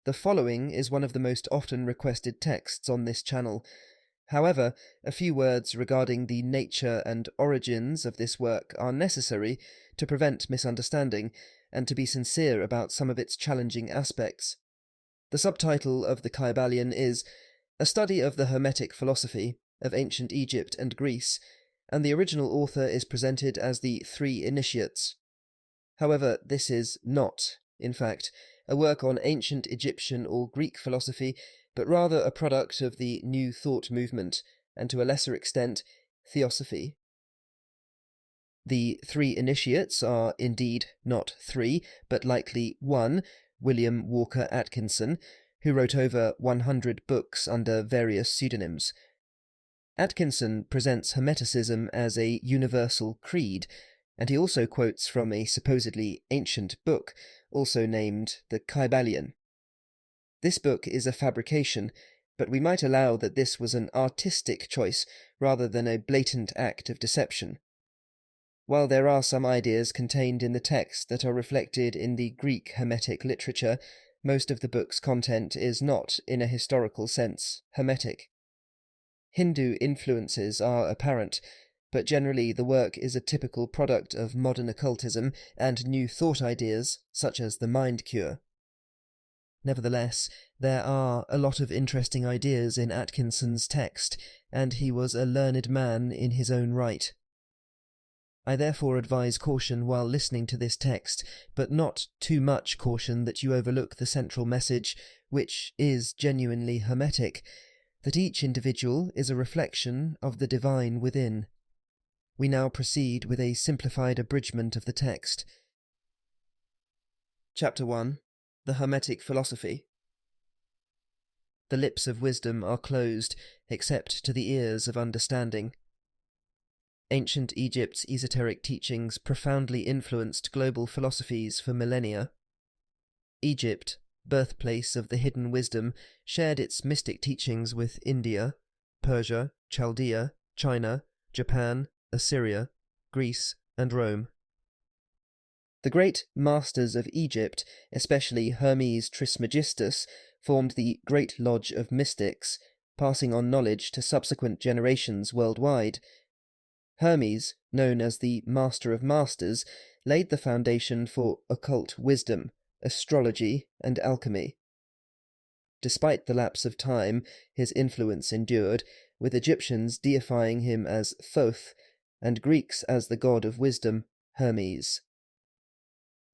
The following is one of the most often requested texts on this channel. However, a few words regarding the nature and origins of this work are necessary to prevent misunderstanding and to be sincere about some of its challenging aspects. The subtitle of the Kybalion is A Study of the Hermetic Philosophy of Ancient Egypt and Greece, and the original author is presented as the Three Initiates. However, this is not, in fact, a work on ancient Egyptian or Greek philosophy, but rather a product of the New Thought movement, and to a lesser extent, Theosophy. The Three Initiates are indeed not three, but likely one, William Walker Atkinson, who wrote over 100 books under various pseudonyms. Atkinson presents Hermeticism as a universal creed, and he also quotes from a supposedly ancient book, also named the Kybalion. This book is a fabrication, but we might allow that this was an artistic choice rather than a blatant act of deception. While there are some ideas contained in the text that are reflected in the Greek Hermetic literature, most of the book's content is not, in a historical sense, Hermetic. Hindu influences are apparent, but generally the work is a typical product of modern occultism and New Thought ideas, such as the mind cure. Nevertheless, there are a lot of interesting ideas in Atkinson's text, and he was a learned man in his own right. I therefore advise caution while listening to this text, but not too much caution that you overlook the central message, which is genuinely Hermetic, that each individual is a reflection of the divine within. We now proceed with a simplified abridgment of the text. Chapter 1. The Hermetic Philosophy. The lips of wisdom are closed, except to the ears of understanding. Ancient Egypt's esoteric teachings profoundly influenced global philosophies for millennia. Egypt, birthplace of the hidden wisdom, shared its mystic teachings with India, Persia, Chaldea, China, Japan, Assyria, Greece, and Rome. The great masters of Egypt, especially Hermes Trismegistus, formed the Great Lodge of Mystics, passing on knowledge to subsequent generations worldwide. Hermes, known as the Master of Masters, laid the foundation for occult wisdom, astrology, and alchemy. Despite the lapse of time, his influence endured, with Egyptians deifying him as Thoth, and Greeks as the god of wisdom, Hermes.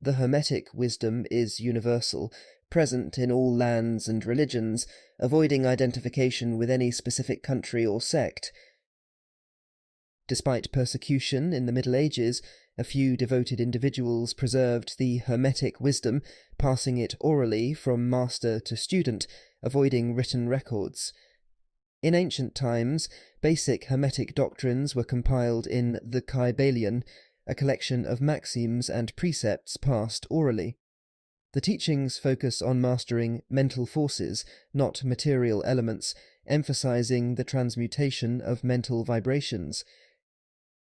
The Hermetic wisdom is universal, present in all lands and religions, avoiding identification with any specific country or sect. Despite persecution in the Middle Ages, a few devoted individuals preserved the Hermetic wisdom, passing it orally from master to student, avoiding written records. In ancient times, basic Hermetic doctrines were compiled in the Kybalion, a collection of maxims and precepts passed orally. The teachings focus on mastering mental forces, not material elements, emphasizing the transmutation of mental vibrations.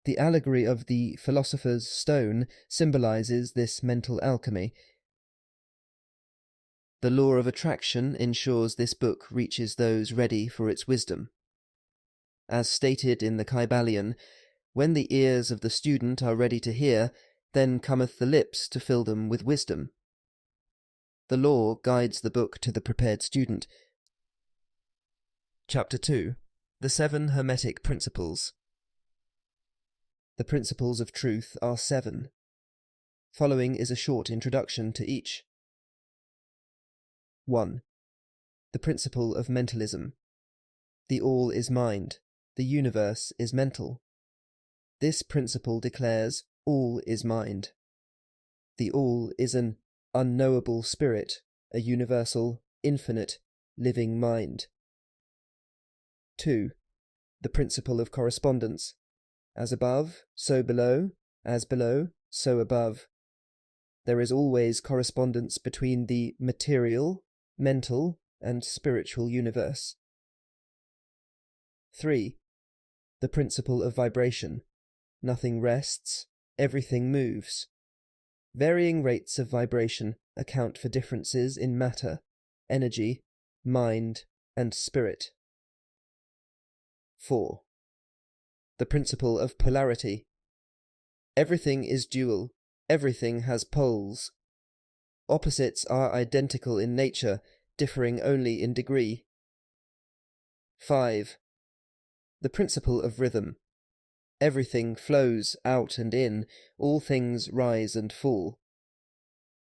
The allegory of the philosopher's stone symbolizes this mental alchemy. The law of attraction ensures this book reaches those ready for its wisdom. As stated in the Kybalion, when the ears of the student are ready to hear, then cometh the lips to fill them with wisdom. The law guides the book to the prepared student. Chapter 2. The 7 Hermetic Principles. The principles of truth are 7. Following is a short introduction to each. 1. The principle of mentalism. The all is mind, the universe is mental. This principle declares all is mind. The all is an unknowable spirit, a universal, infinite, living mind. 2. The principle of correspondence. As above, so below, as below, so above. There is always correspondence between the material, mental, and spiritual universe. 3. The principle of vibration. Nothing rests, everything moves. Varying rates of vibration account for differences in matter, energy, mind, and spirit. 4. The principle of polarity. Everything is dual, everything has poles. Opposites are identical in nature, differing only in degree. 5. The principle of rhythm. Everything flows out and in, all things rise and fall.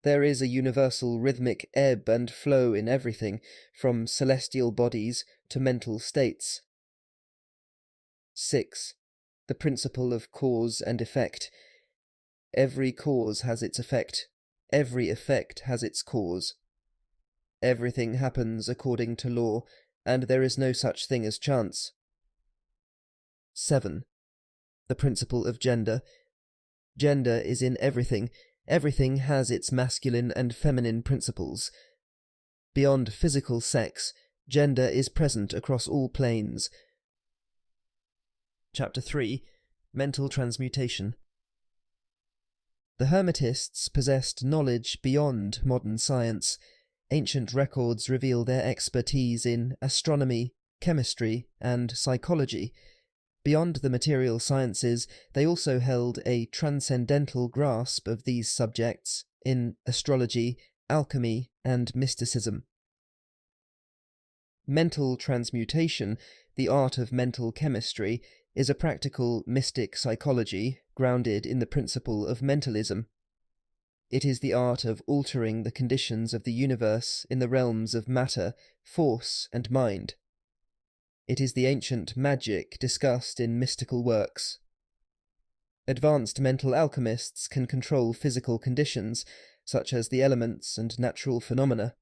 There is a universal rhythmic ebb and flow in everything, from celestial bodies to mental states. 6. The principle of cause and effect. Every cause has its effect. Every effect has its cause. Everything happens according to law, and there is no such thing as chance. 7. The principle of gender. Gender is in everything. Everything has its masculine and feminine principles. Beyond physical sex, gender is present across all planes. Chapter 3. Mental Transmutation. The Hermetists possessed knowledge beyond modern science. Ancient records reveal their expertise in astronomy, chemistry, and psychology. Beyond the material sciences, they also held a transcendental grasp of these subjects in astrology, alchemy, and mysticism. Mental transmutation, the art of mental chemistry, is a practical mystic psychology grounded in the principle of mentalism. It is the art of altering the conditions of the universe in the realms of matter, force, and mind. It is the ancient magic discussed in mystical works. Advanced mental alchemists can control physical conditions, such as the elements and natural phenomena.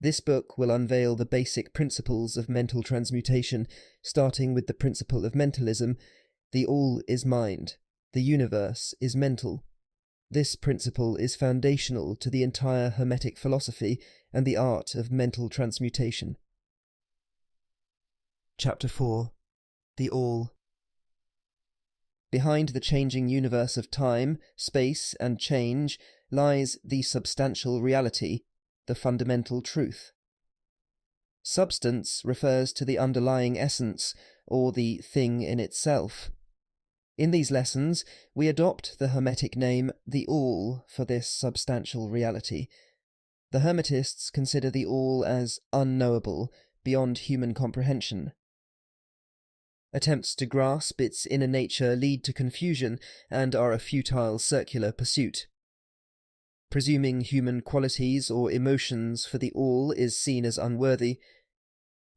This book will unveil the basic principles of mental transmutation, starting with the principle of mentalism. The all is mind. The universe is mental. This principle is foundational to the entire Hermetic philosophy and the art of mental transmutation. Chapter 4. The All. Behind the changing universe of time, space, and change lies the substantial reality, the fundamental truth. Substance refers to the underlying essence, or the thing in itself. In these lessons, we adopt the Hermetic name the All for this substantial reality. The Hermetists consider the All as unknowable, beyond human comprehension. Attempts to grasp its inner nature lead to confusion and are a futile circular pursuit. Presuming human qualities or emotions for the All is seen as unworthy.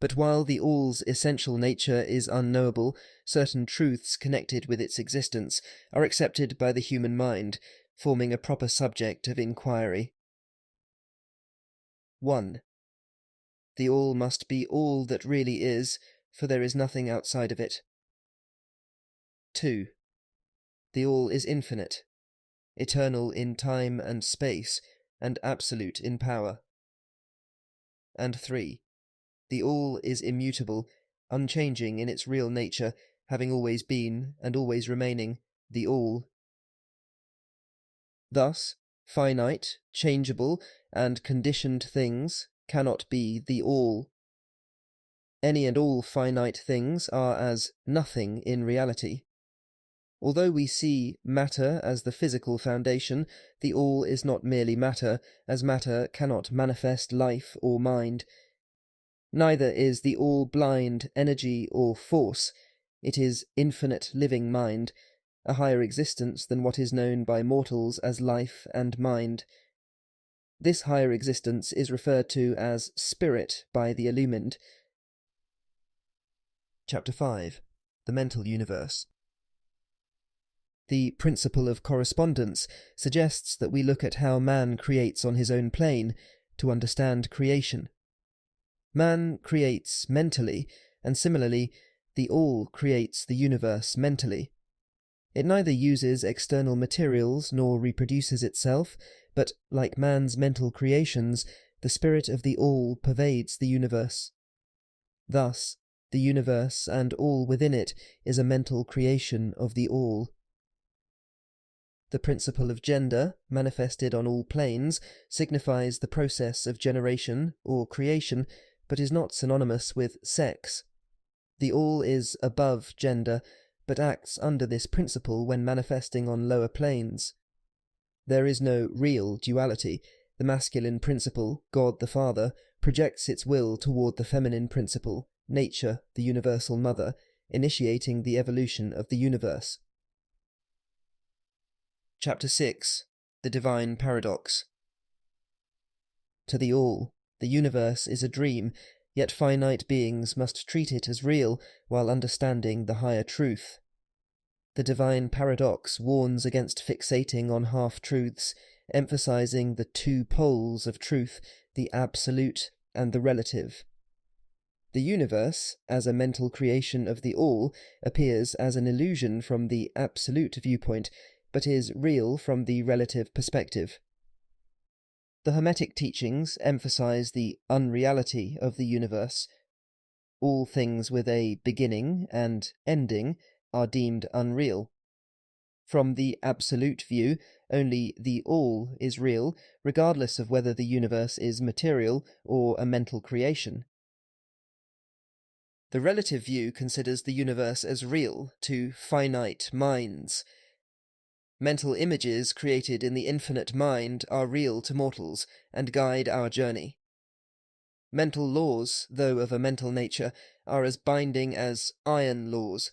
But while the All's essential nature is unknowable, certain truths connected with its existence are accepted by the human mind, forming a proper subject of inquiry. 1. The All must be all that really is, for there is nothing outside of it. 2. The All is infinite, eternal in time and space, and absolute in power. And 3. The All is immutable, unchanging in its real nature, having always been and always remaining the All. Thus, finite, changeable, and conditioned things cannot be the All. Any and all finite things are as nothing in reality. Although we see matter as the physical foundation, the All is not merely matter, as matter cannot manifest life or mind. Neither is the All blind, energy, or force. It is infinite living mind, a higher existence than what is known by mortals as life and mind. This higher existence is referred to as spirit by the illumined. Chapter 5. The Mental Universe. The principle of correspondence suggests that we look at how man creates on his own plane to understand creation. Man creates mentally, and similarly, the All creates the universe mentally. It neither uses external materials nor reproduces itself, but, like man's mental creations, the spirit of the All pervades the universe. Thus, the universe and all within it is a mental creation of the All. The principle of gender, manifested on all planes, signifies the process of generation or creation, but is not synonymous with sex. The all is above gender, but acts under this principle when manifesting on lower planes. There is no real duality. The masculine principle, God the Father, projects its will toward the feminine principle, nature, the universal mother, initiating the evolution of the universe. Chapter 6. The Divine Paradox. To the all, the universe is a dream, yet finite beings must treat it as real while understanding the higher truth. The divine paradox warns against fixating on half-truths, emphasizing the two poles of truth, the absolute and the relative. The universe, as a mental creation of the all, appears as an illusion from the absolute viewpoint, but is real from the relative perspective. The Hermetic teachings emphasize the unreality of the universe. All things with a beginning and ending are deemed unreal. From the absolute view, only the all is real, regardless of whether the universe is material or a mental creation. The relative view considers the universe as real to finite minds. Mental images created in the infinite mind are real to mortals and guide our journey. Mental laws, though of a mental nature, are as binding as iron laws.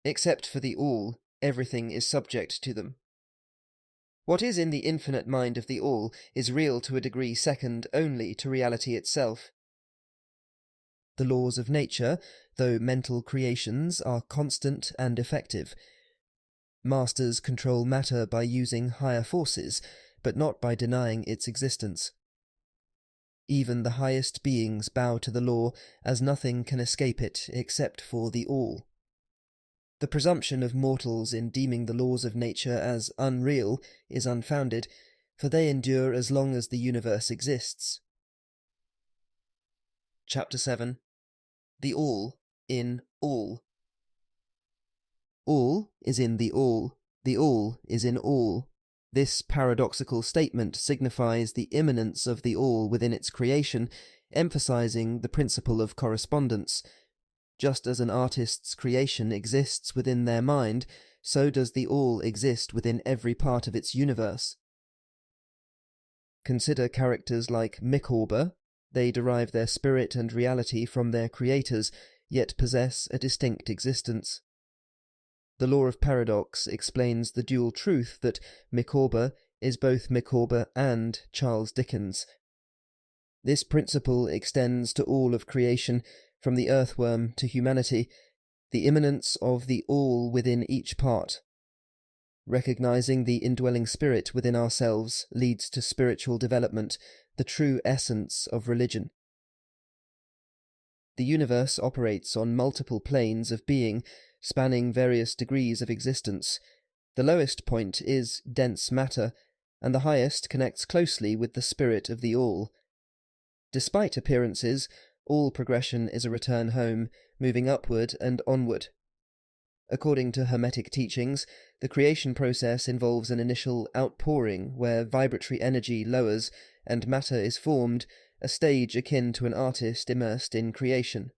Except for the all, everything is subject to them. What is in the infinite mind of the all is real to a degree second only to reality itself. The laws of nature, though mental creations, are constant and effective. Masters control matter by using higher forces, but not by denying its existence. Even the highest beings bow to the law, as nothing can escape it except for the all. The presumption of mortals in deeming the laws of nature as unreal is unfounded, for they endure as long as the universe exists. Chapter 7. The All in All. All is in the all is in all. This paradoxical statement signifies the immanence of the all within its creation, emphasizing the principle of correspondence. Just as an artist's creation exists within their mind, so does the all exist within every part of its universe. Consider characters like Micawber. They derive their spirit and reality from their creators, yet possess a distinct existence. The law of paradox explains the dual truth that Micawber is both Micawber and Charles Dickens. This principle extends to all of creation, from the earthworm to humanity, the immanence of the all within each part. Recognizing the indwelling spirit within ourselves leads to spiritual development, the true essence of religion. The universe operates on multiple planes of being, spanning various degrees of existence. The lowest point is dense matter, and the highest connects closely with the spirit of the all. Despite appearances, all progression is a return home, moving upward and onward. According to Hermetic teachings, the creation process involves an initial outpouring where vibratory energy lowers and matter is formed, a stage akin to an artist immersed in creation.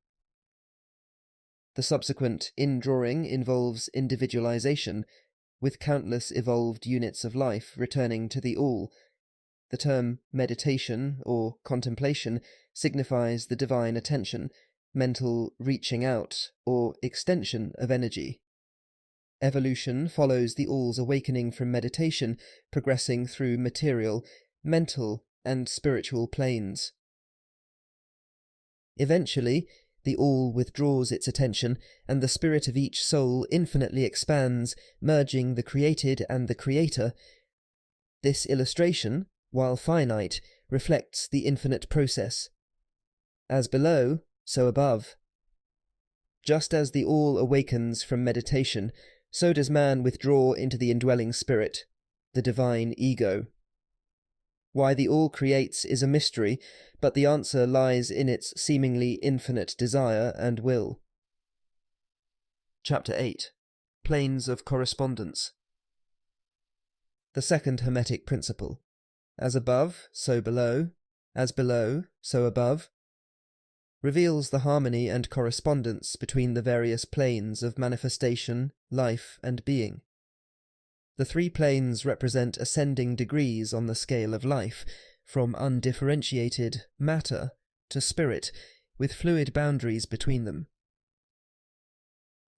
The subsequent indrawing involves individualization, with countless evolved units of life returning to the all. The term meditation or contemplation signifies the divine attention, mental reaching out, or extension of energy. Evolution follows the all's awakening from meditation, progressing through material, mental, and spiritual planes. Eventually, the all withdraws its attention, and the spirit of each soul infinitely expands, merging the created and the creator. This illustration, while finite, reflects the infinite process. As below, so above. Just as the all awakens from meditation, so does man withdraw into the indwelling spirit, the divine ego. Why the all creates is a mystery, but the answer lies in its seemingly infinite desire and will. Chapter 8. Planes of Correspondence. The second Hermetic principle. As above, so below, as below, so above, reveals the harmony and correspondence between the various planes of manifestation, life, and being. The three planes represent ascending degrees on the scale of life, from undifferentiated matter to spirit, with fluid boundaries between them.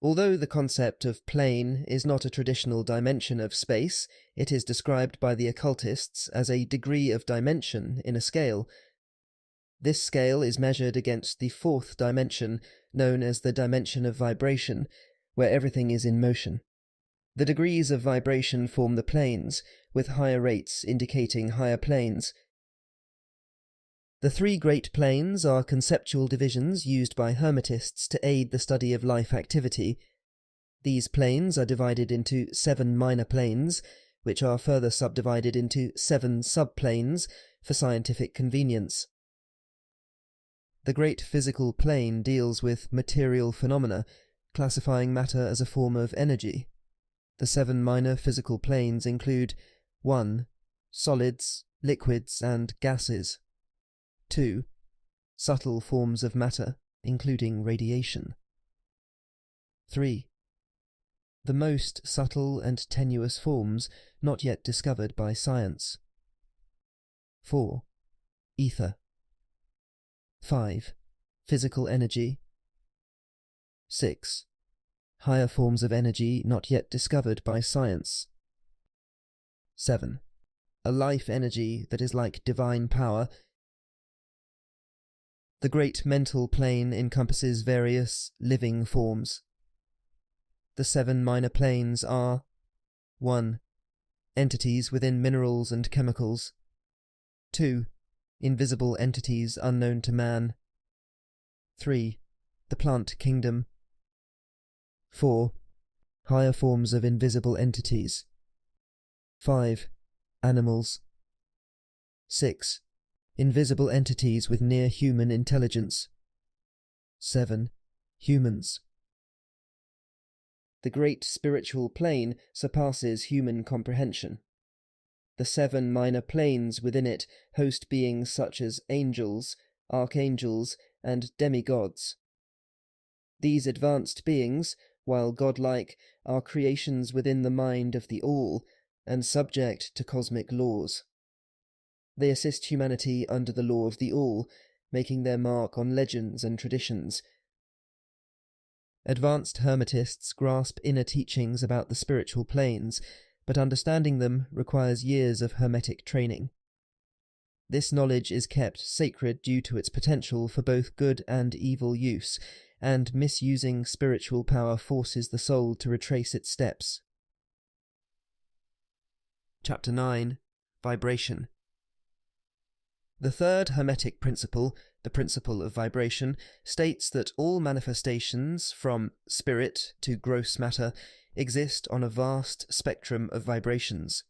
Although the concept of plane is not a traditional dimension of space, it is described by the occultists as a degree of dimension in a scale. This scale is measured against the fourth dimension, known as the dimension of vibration, where everything is in motion. The degrees of vibration form the planes, with higher rates indicating higher planes. The three great planes are conceptual divisions used by Hermetists to aid the study of life activity. These planes are divided into 7 minor planes, which are further subdivided into 7 subplanes for scientific convenience. The great physical plane deals with material phenomena, classifying matter as a form of energy. The 7 minor physical planes include 1. Solids, liquids, and gases. 2. Subtle forms of matter, including radiation. 3. The most subtle and tenuous forms not yet discovered by science. 4. Ether. 5. Physical energy. 6. Higher forms of energy not yet discovered by science. 7. A life energy that is like divine power. The great mental plane encompasses various living forms. The 7 minor planes are 1. Entities within minerals and chemicals. 2. Invisible entities unknown to man. 3. The plant kingdom. 4. Higher forms of invisible entities. 5. Animals. 6. Invisible entities with near-human intelligence. 7. Humans. The great spiritual plane surpasses human comprehension. The 7 minor planes within it host beings such as angels, archangels, and demigods. These advanced beings, while godlike, are creations within the mind of the All, and subject to cosmic laws. They assist humanity under the law of the All, making their mark on legends and traditions. Advanced Hermetists grasp inner teachings about the spiritual planes, but understanding them requires years of Hermetic training. This knowledge is kept sacred due to its potential for both good and evil use, and misusing spiritual power forces the soul to retrace its steps. Chapter 9. Vibration. The third Hermetic principle, the principle of vibration, states that all manifestations, from spirit to gross matter, exist on a vast spectrum of vibrations.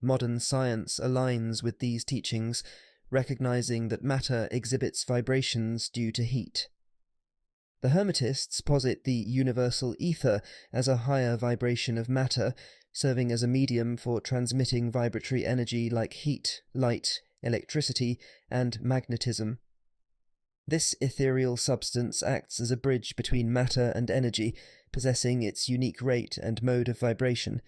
Modern science aligns with these teachings, recognizing that matter exhibits vibrations due to heat. The Hermetists posit the universal ether as a higher vibration of matter, serving as a medium for transmitting vibratory energy like heat, light, electricity, and magnetism. This ethereal substance acts as a bridge between matter and energy, possessing its unique rate and mode of vibration.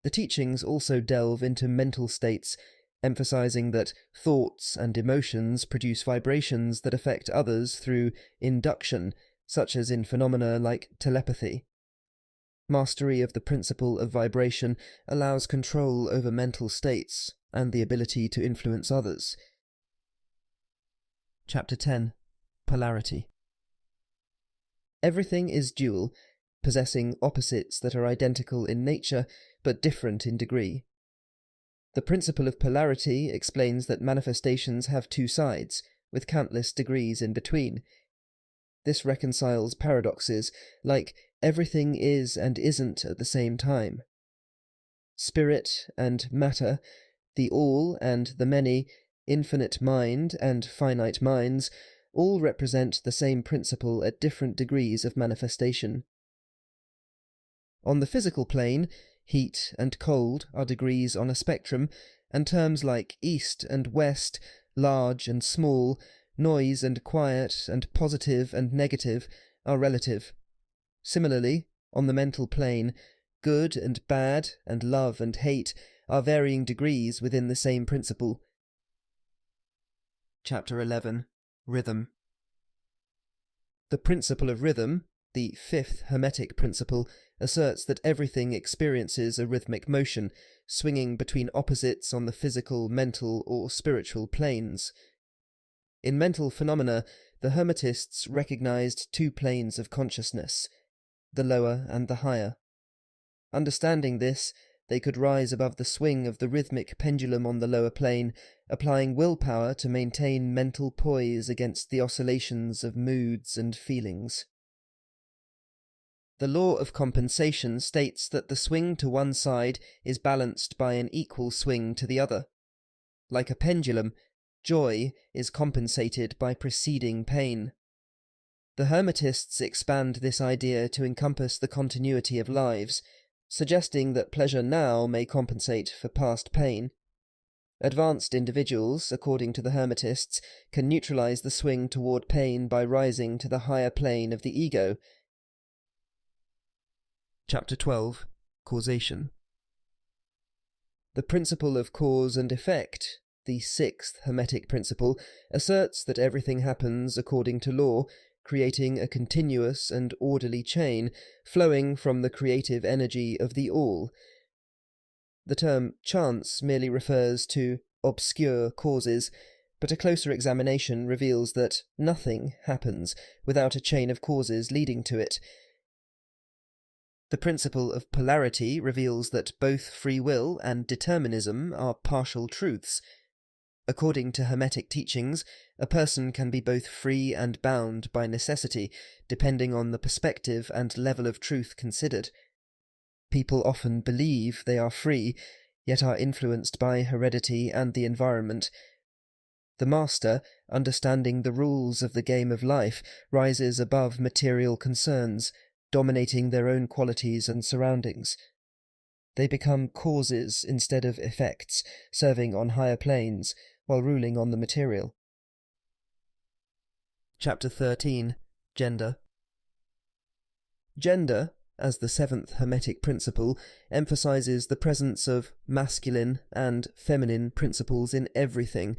The teachings also delve into mental states, emphasizing that thoughts and emotions produce vibrations that affect others through induction, such as in phenomena like telepathy. Mastery of the principle of vibration allows control over mental states and the ability to influence others. Chapter 10. Polarity. Everything is dual, possessing opposites that are identical in nature but different in degree. The principle of polarity explains that manifestations have two sides, with countless degrees in between. This reconciles paradoxes, like everything is and isn't at the same time. Spirit and matter, the all and the many, infinite mind and finite minds, all represent the same principle at different degrees of manifestation. On the physical plane, Heat and cold are degrees on a spectrum, and terms like east and west, large and small, noise and quiet, and positive and negative are relative. Similarly, on the mental plane, good and bad, and love and hate are varying degrees within the same principle. Chapter 11. Rhythm. The principle of rhythm, the fifth Hermetic principle, asserts that everything experiences a rhythmic motion, swinging between opposites on the physical, mental, or spiritual planes. In mental phenomena, the Hermetists recognized two planes of consciousness, the lower and the higher. Understanding this, they could rise above the swing of the rhythmic pendulum on the lower plane, applying willpower to maintain mental poise against the oscillations of moods and feelings. The law of compensation states that the swing to one side is balanced by an equal swing to the other. Like a pendulum, joy is compensated by preceding pain. The Hermetists expand this idea to encompass the continuity of lives, suggesting that pleasure now may compensate for past pain. Advanced individuals, according to the Hermetists, can neutralize the swing toward pain by rising to the higher plane of the ego. Chapter 12. Causation. The principle of cause and effect, the sixth Hermetic principle, asserts that everything happens according to law, creating a continuous and orderly chain flowing from the creative energy of the All. The term chance merely refers to obscure causes, but a closer examination reveals that nothing happens without a chain of causes leading to it. The principle of polarity reveals that both free will and determinism are partial truths. According to Hermetic teachings, a person can be both free and bound by necessity, depending on the perspective and level of truth considered. People often believe they are free, yet are influenced by heredity and the environment. The master, understanding the rules of the game of life, rises above material concerns, dominating their own qualities and surroundings. They become causes instead of effects, serving on higher planes, while ruling on the material. Chapter 13. Gender. Gender, as the seventh Hermetic principle, emphasizes the presence of masculine and feminine principles in everything,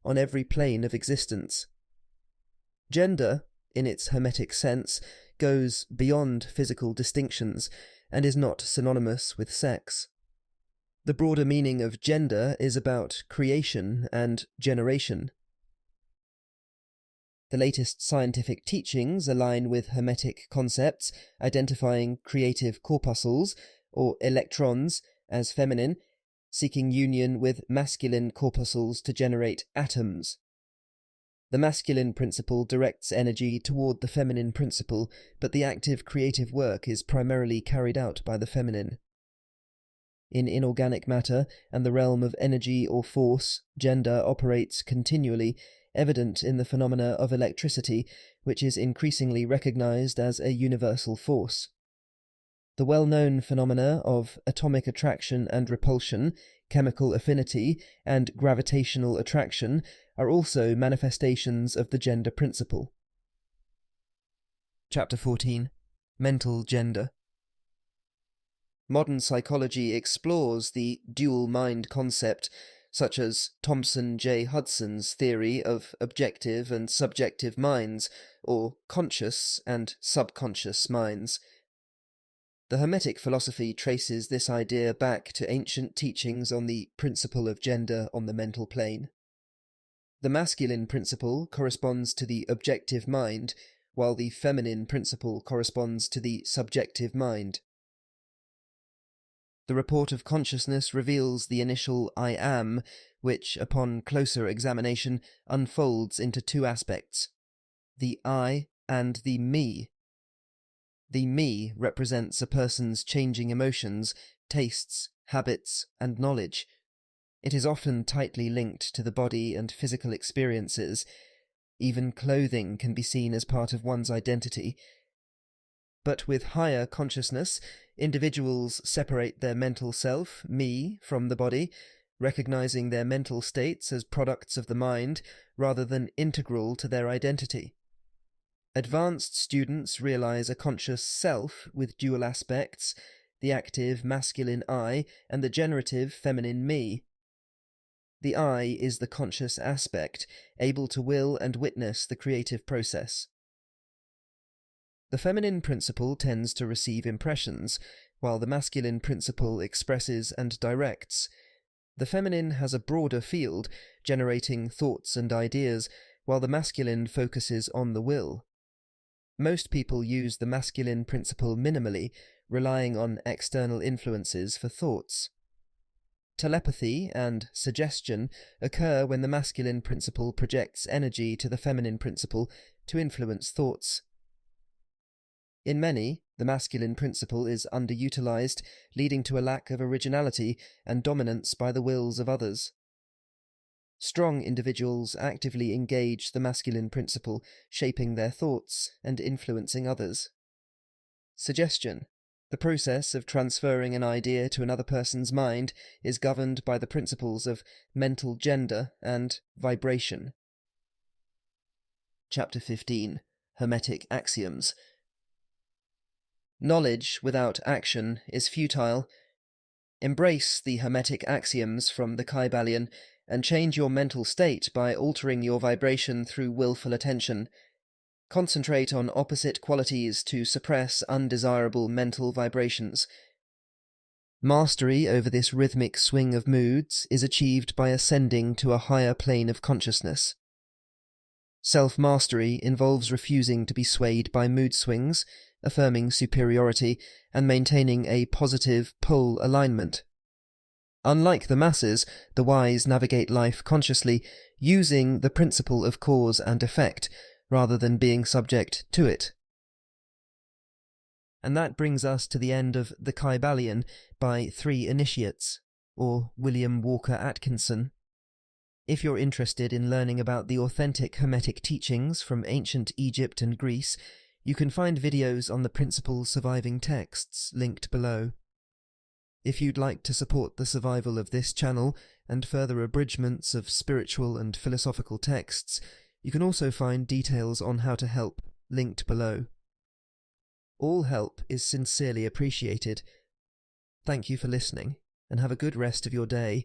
on every plane of existence. Gender, in its Hermetic sense, goes beyond physical distinctions, and is not synonymous with sex. The broader meaning of gender is about creation and generation. The latest scientific teachings align with Hermetic concepts, identifying creative corpuscles, or electrons, as feminine, seeking union with masculine corpuscles to generate atoms. The masculine principle directs energy toward the feminine principle, but the active creative work is primarily carried out by the feminine. In inorganic matter and the realm of energy or force, gender operates continually, evident in the phenomena of electricity, which is increasingly recognized as a universal force. The well-known phenomena of atomic attraction and repulsion, chemical affinity, and gravitational attraction are also manifestations of the gender principle. Chapter 14. Mental gender. Modern psychology explores the dual mind concept, such as Thomson J. Hudson's theory of objective and subjective minds, or conscious and subconscious minds. The Hermetic philosophy traces this idea back to ancient teachings on the principle of gender on the mental plane. The masculine principle corresponds to the objective mind, while the feminine principle corresponds to the subjective mind. The report of consciousness reveals the initial I am, which, upon closer examination, unfolds into two aspects, the I and the me. The me represents a person's changing emotions, tastes, habits, and knowledge. It is often tightly linked to the body and physical experiences. Even clothing can be seen as part of one's identity. But with higher consciousness, Individuals separate their mental self, me, from the body, recognizing their mental states as products of the mind rather than integral to their identity. Advanced students realize a conscious self with dual aspects, the active masculine I and the generative feminine me. The I is the conscious aspect, able to will and witness the creative process. The feminine principle tends to receive impressions, while the masculine principle expresses and directs. The feminine has a broader field, generating thoughts and ideas, while the masculine focuses on the will. Most people use the masculine principle minimally, relying on external influences for thoughts. Telepathy and suggestion occur when the masculine principle projects energy to the feminine principle to influence thoughts. In many, the masculine principle is underutilized, leading to a lack of originality and dominance by the wills of others. Strong individuals actively engage the masculine principle, shaping their thoughts and influencing others. Suggestion. The process of transferring an idea to another person's mind is governed by the principles of mental gender and vibration. Chapter 15. Hermetic Axioms. Knowledge without action is futile. Embrace the Hermetic Axioms from the Kybalion and change your mental state by altering your vibration through willful attention. Concentrate on opposite qualities to suppress undesirable mental vibrations. Mastery over this rhythmic swing of moods is achieved by ascending to a higher plane of consciousness. Self-mastery involves refusing to be swayed by mood swings, affirming superiority, and maintaining a positive pole alignment. Unlike the masses, the wise navigate life consciously, using the principle of cause and effect, rather than being subject to it. And that brings us to the end of The Kybalion by 3 Initiates, or William Walker Atkinson. If you're interested in learning about the authentic Hermetic teachings from ancient Egypt and Greece, you can find videos on the principal surviving texts linked below. If you'd like to support the survival of this channel and further abridgments of spiritual and philosophical texts, you can also find details on how to help linked below. All help is sincerely appreciated. Thank you for listening, and have a good rest of your day.